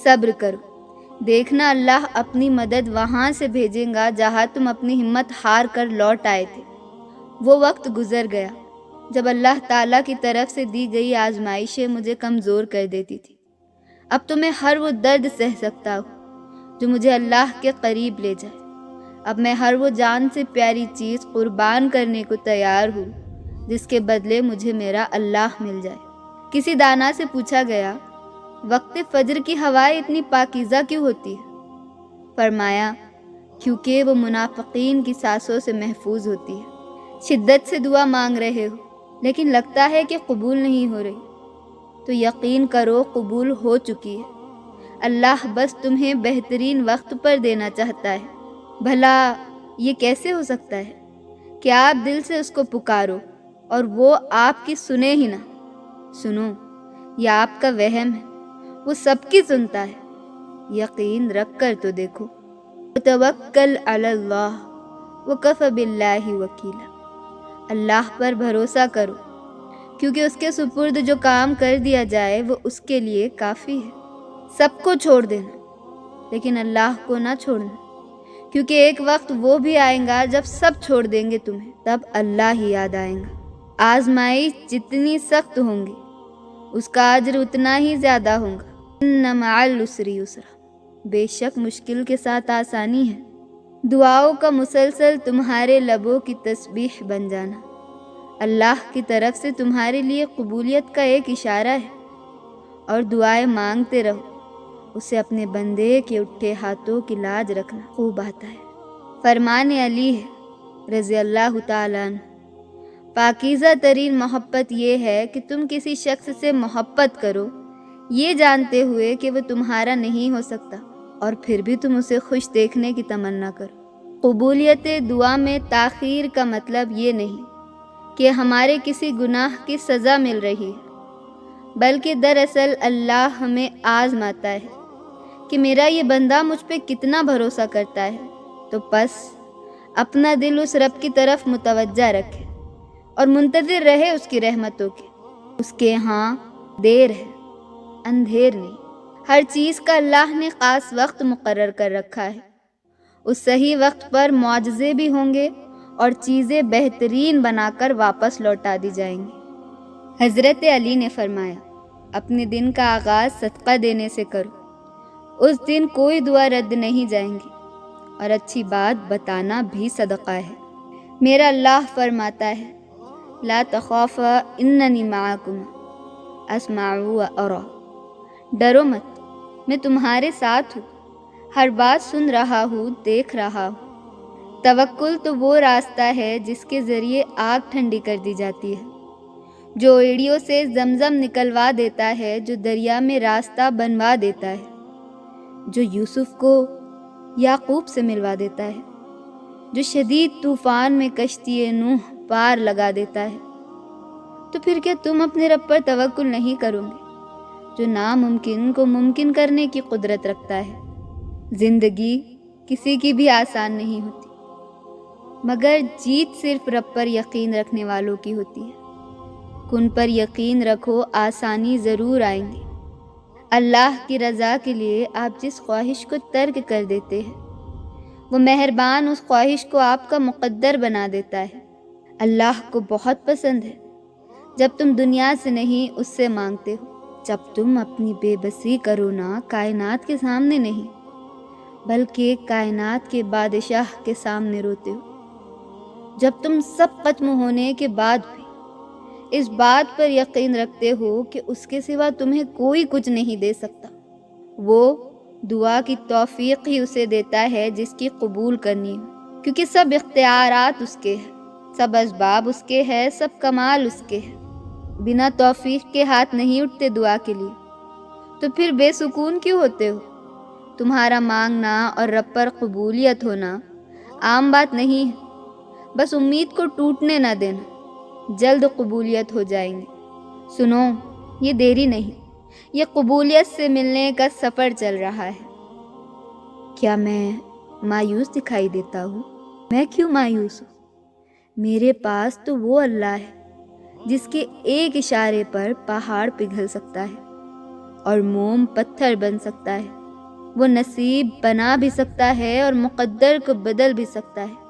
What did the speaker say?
صبر کرو، دیکھنا اللہ اپنی مدد وہاں سے بھیجیں گا جہاں تم اپنی ہمت ہار کر لوٹ آئے تھے۔ وہ وقت گزر گیا جب اللہ تعالیٰ کی طرف سے دی گئی آزمائشیں مجھے کمزور کر دیتی تھی۔ اب تو میں ہر وہ درد سہ سکتا ہوں جو مجھے اللہ کے قریب لے جائے۔ اب میں ہر وہ جان سے پیاری چیز قربان کرنے کو تیار ہوں جس کے بدلے مجھے میرا اللہ مل جائے۔ کسی دانا سے پوچھا گیا، وقت فجر کی ہوائیں اتنی پاکیزہ کیوں ہوتی ہے؟ فرمایا، کیونکہ وہ منافقین کی سانسوں سے محفوظ ہوتی ہے۔ شدت سے دعا مانگ رہے ہو لیکن لگتا ہے کہ قبول نہیں ہو رہی، تو یقین کرو قبول ہو چکی ہے۔ اللہ بس تمہیں بہترین وقت پر دینا چاہتا ہے۔ بھلا یہ کیسے ہو سکتا ہے کہ آپ دل سے اس کو پکارو اور وہ آپ کی سنے ہی نہ؟ سنو، یہ آپ کا وہم ہے، وہ سب کی سنتا ہے۔ یقین رکھ کر تو دیکھو۔ توکل علی اللہ وکفی باللہ وکیلا، اللہ پر بھروسہ کرو، کیونکہ اس کے سپرد جو کام کر دیا جائے وہ اس کے لیے کافی ہے۔ سب کو چھوڑ دینا لیکن اللہ کو نہ چھوڑنا، کیونکہ ایک وقت وہ بھی آئے گا جب سب چھوڑ دیں گے تمہیں، تب اللہ ہی یاد آئے گا۔ آزمائش جتنی سخت ہوں گی اس کا اجر اتنا ہی زیادہ ہوگا۔ ان مع العسر یسرا، بے شک مشکل کے ساتھ آسانی ہے۔ دعاؤں کا مسلسل تمہارے لبوں کی تسبیح بن جانا اللہ کی طرف سے تمہارے لیے قبولیت کا ایک اشارہ ہے۔ اور دعائیں مانگتے رہو، اسے اپنے بندے کے اٹھے ہاتھوں کی لاج رکھنا خوب آتا ہے۔ فرمان علی ہے رضی اللہ تعالیٰ عنہ، پاکیزہ ترین محبت یہ ہے کہ تم کسی شخص سے محبت کرو یہ جانتے ہوئے کہ وہ تمہارا نہیں ہو سکتا، اور پھر بھی تم اسے خوش دیکھنے کی تمنا کرو۔ قبولیت دعا میں تاخیر کا مطلب یہ نہیں کہ ہمارے کسی گناہ کی سزا مل رہی ہے، بلکہ دراصل اللہ ہمیں آزماتا ہے کہ میرا یہ بندہ مجھ پہ کتنا بھروسہ کرتا ہے، تو پس اپنا دل اس رب کی طرف متوجہ رکھے اور منتظر رہے اس کی رحمتوں کے۔ اس کے ہاں دیر ہے، اندھیر نہیں۔ ہر چیز کا اللہ نے خاص وقت مقرر کر رکھا ہے۔ اس صحیح وقت پر معجزے بھی ہوں گے اور چیزیں بہترین بنا کر واپس لوٹا دی جائیں گی۔ حضرت علی نے فرمایا، اپنے دن کا آغاز صدقہ دینے سے کرو، اس دن کوئی دعا رد نہیں جائیں گی، اور اچھی بات بتانا بھی صدقہ ہے۔ میرا اللہ فرماتا ہے، لا تخافا اننی معکم اسمع و ارا، ڈرو مت، میں تمہارے ساتھ ہوں، ہر بات سن رہا ہوں، دیکھ رہا ہوں۔ توکل تو وہ راستہ ہے جس کے ذریعے آگ ٹھنڈی کر دی جاتی ہے، جو ایڑیوں سے زمزم نکلوا دیتا ہے، جو دریا میں راستہ بنوا دیتا ہے، جو یوسف کو یعقوب سے ملوا دیتا ہے، جو شدید طوفان میں کشتی نوح پار لگا دیتا ہے۔ تو پھر کیا تم اپنے رب پر توکل نہیں کرو گے جو ناممکن کو ممکن کرنے کی قدرت رکھتا ہے؟ زندگی کسی کی بھی آسان نہیں ہوتی، مگر جیت صرف رب پر یقین رکھنے والوں کی ہوتی ہے۔ کن پر یقین رکھو، آسانی ضرور آئیں گی۔ اللہ کی رضا کے لیے آپ جس خواہش کو ترک کر دیتے ہیں، وہ مہربان اس خواہش کو آپ کا مقدر بنا دیتا ہے۔ اللہ کو بہت پسند ہے جب تم دنیا سے نہیں اس سے مانگتے ہو، جب تم اپنی بے بسی کرو نا کائنات کے سامنے نہیں بلکہ کائنات کے بادشاہ کے سامنے روتے ہو، جب تم سب ختم ہونے کے بعد بھی اس بات پر یقین رکھتے ہو کہ اس کے سوا تمہیں کوئی کچھ نہیں دے سکتا۔ وہ دعا کی توفیق ہی اسے دیتا ہے جس کی قبول کرنی ہو، کیونکہ سب اختیارات اس کے ہیں، سب اسباب اس کے ہیں، سب کمال اس کے ہیں۔ بنا توفیق کے ہاتھ نہیں اٹھتے دعا کے لیے، تو پھر بے سکون کیوں ہوتے ہو؟ تمہارا مانگنا اور رب پر قبولیت ہونا عام بات نہیں ہے، بس امید کو ٹوٹنے نہ دینا، جلد قبولیت ہو جائیں گی۔ سنو، یہ دیری نہیں، یہ قبولیت سے ملنے کا سفر چل رہا ہے۔ کیا میں مایوس دکھائی دیتا ہوں؟ میں کیوں مایوس ہوں؟ میرے پاس تو وہ اللہ ہے جس کے ایک اشارے پر پہاڑ پگھل سکتا ہے اور موم پتھر بن سکتا ہے۔ وہ نصیب بنا بھی سکتا ہے اور مقدر کو بدل بھی سکتا ہے۔